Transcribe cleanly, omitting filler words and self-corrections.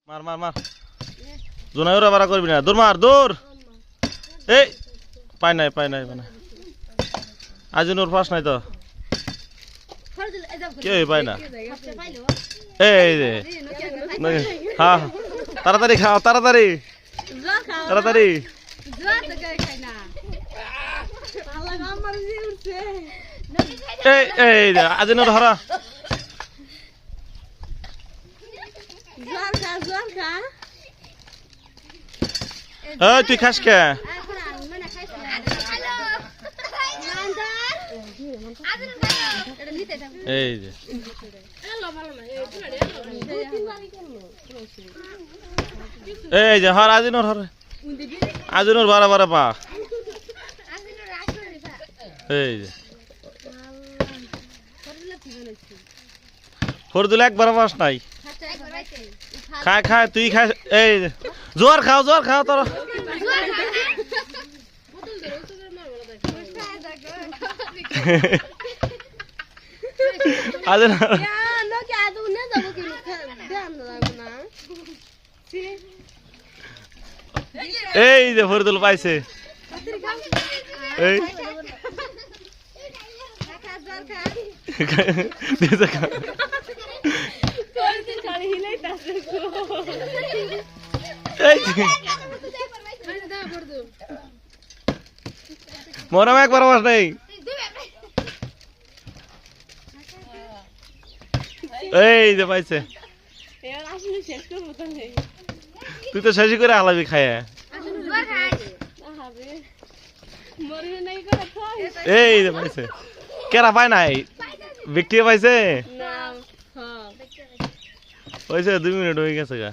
মার মার মার জোনাই ওরা বাড়া করবি না দূর মার দূর এই পাই নাই আজ ওর পাস নাই তো কে পাই না এই রে হ্যাঁ তাড়াতাড়ি খাও তাড়াতাড়ি এই এই রে আজ ওর হারা তুই খাস কে এই যে এই যে হর আজিনোর বারা বারা পা এই যে ফরদুল একবার পাস নাই খায় তুই খাস এই জোয়ার খাও তোর এই যে ফরদুল পাইছে এই মরাম একবার আওয়াজ নেই এই যে পাইছে তুই তো শেষই করে হালাবি খায় এই যে পাইছে কেরা পায় নাই বিক্রি পাইছে 2 মিনিট হয়ে গেছে গা